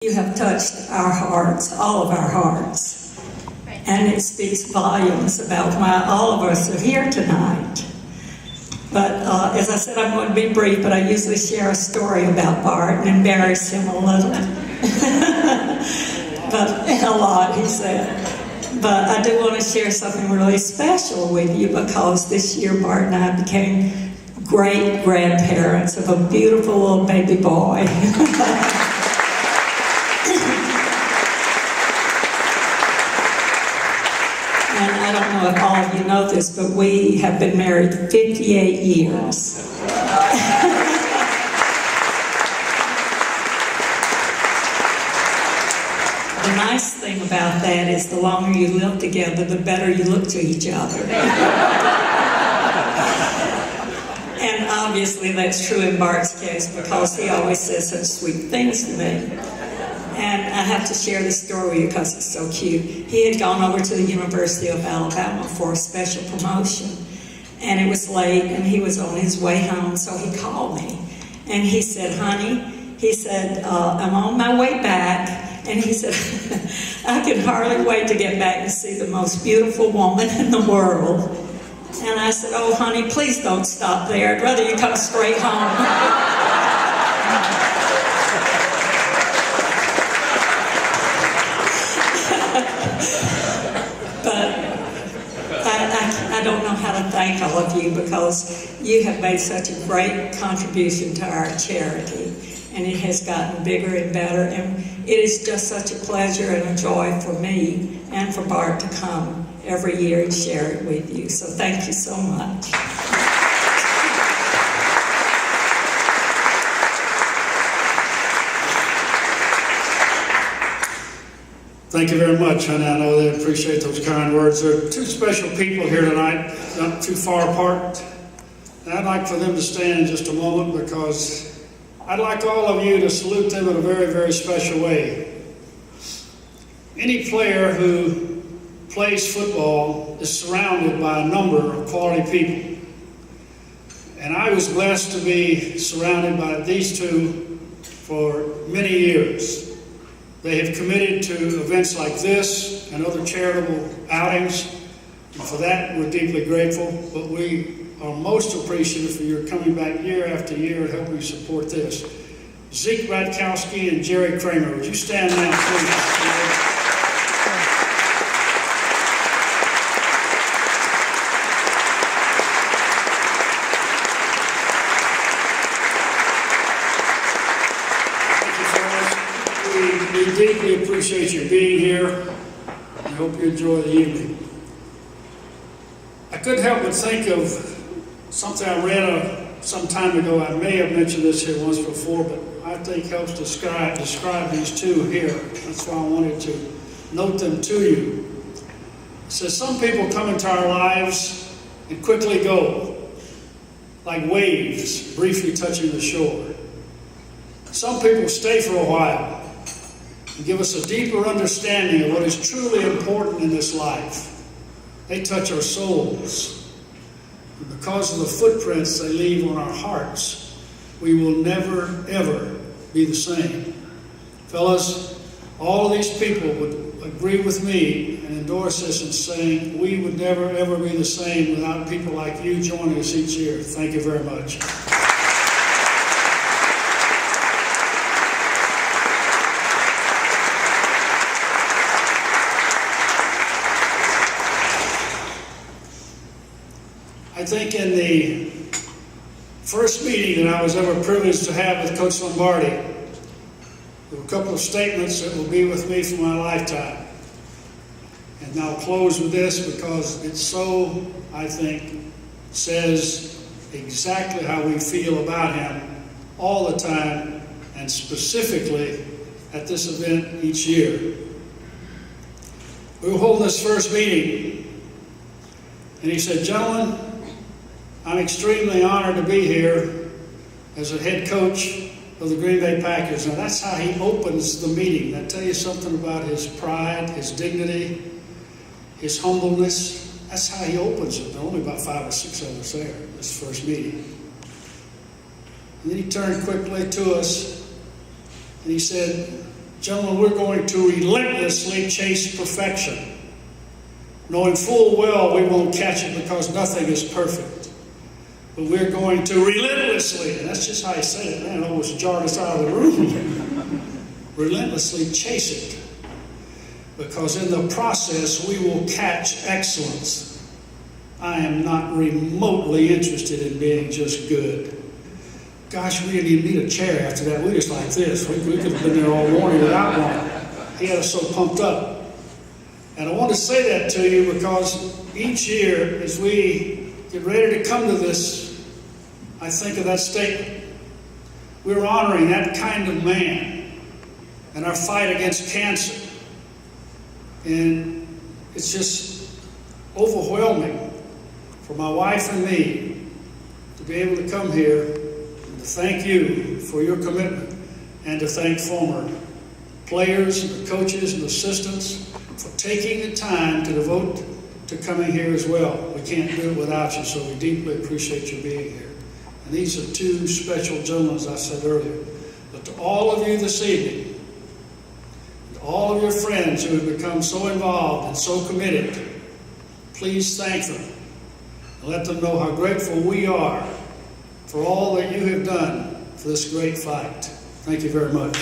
You have touched our hearts, all of our hearts, and it speaks volumes about why all of us are here tonight. But as I said, I'm going to be brief, but I usually share a story about Bart and embarrass him a little. But a lot, he said. But I do want to share something really special with you, because this year Bart and I became great grandparents of a beautiful little baby boy. And I don't know if all of you know this, but we have been married 58 years. The nice thing about that is the longer you live together, the better you look to each other. And obviously that's true in Bart's case, because he always says such sweet things to me. And I have to share this story with you because it's so cute. He had gone over to the University of Alabama for a special promotion, and it was late, and he was on his way home, so he called me. And he said, honey, he said, I'm on my way back. And he said, I can hardly wait to get back and see the most beautiful woman in the world. And I said, oh, honey, please don't stop there. I'd rather you come straight home. I don't know how to thank all of you, because you have made such a great contribution to our charity, and it has gotten bigger and better, and it is just such a pleasure and a joy for me and for Bart to come every year and share it with you. So thank you so much. Thank you very much, honey. I know they appreciate those kind words. There are two special people here tonight, not too far apart. And I'd like for them to stand in just a moment, because I'd like all of you to salute them in a very, very special way. Any player who plays football is surrounded by a number of quality people. And I was blessed to be surrounded by these two for many years. They have committed to events like this and other charitable outings, and for that we're deeply grateful, but we are most appreciative for your coming back year after year and helping support this. Zeke Radkowski and Jerry Kramer, would you stand now, please? We deeply appreciate you being here, and I hope you enjoy the evening. I couldn't help but think of something I read some time ago. I may have mentioned this here once before, but I think helps describe these two here. That's why I wanted to note them to you. It says, some people come into our lives and quickly go, like waves briefly touching the shore. Some people stay for a while and give us a deeper understanding of what is truly important in this life. They touch our souls. And because of the footprints they leave on our hearts, we will never, ever be the same. Fellas, all of these people would agree with me and endorse this in saying we would never, ever be the same without people like you joining us each year. Thank you very much. I think in the first meeting that I was ever privileged to have with Coach Lombardi, there were a couple of statements that will be with me for my lifetime. And I'll close with this, because it so, I think, says exactly how we feel about him all the time, and specifically at this event each year. We were holding this first meeting, and he said, gentlemen, I'm extremely honored to be here as a head coach of the Green Bay Packers. Now that's how he opens the meeting. That tells you something about his pride, his dignity, his humbleness. That's how he opens it. There are only about 5 or 6 of us there, this first meeting. And then he turned quickly to us and he said, Gentlemen, we're going to relentlessly chase perfection, knowing full well we won't catch it because nothing is perfect. But we're going to relentlessly, and that's just how you say it, man, it almost jarred us out of the room. Relentlessly chase it, because in the process we will catch excellence. I am not remotely interested in being just good. Gosh, we didn't even need a chair after that. We just like this. We could have been there all morning without one. He had us so pumped up. And I want to say that to you because each year as we get ready to come to this, I think of that statement. We're honoring that kind of man in our fight against cancer. And it's just overwhelming for my wife and me to be able to come here and to thank you for your commitment and to thank former players and the coaches and assistants for taking the time to devote to coming here as well. We can't do it without you, so we deeply appreciate you being here. And these are two special gentlemen, as I said earlier. But to all of you this evening, to all of your friends who have become so involved and so committed, please thank them and let them know how grateful we are for all that you have done for this great fight. Thank you very much.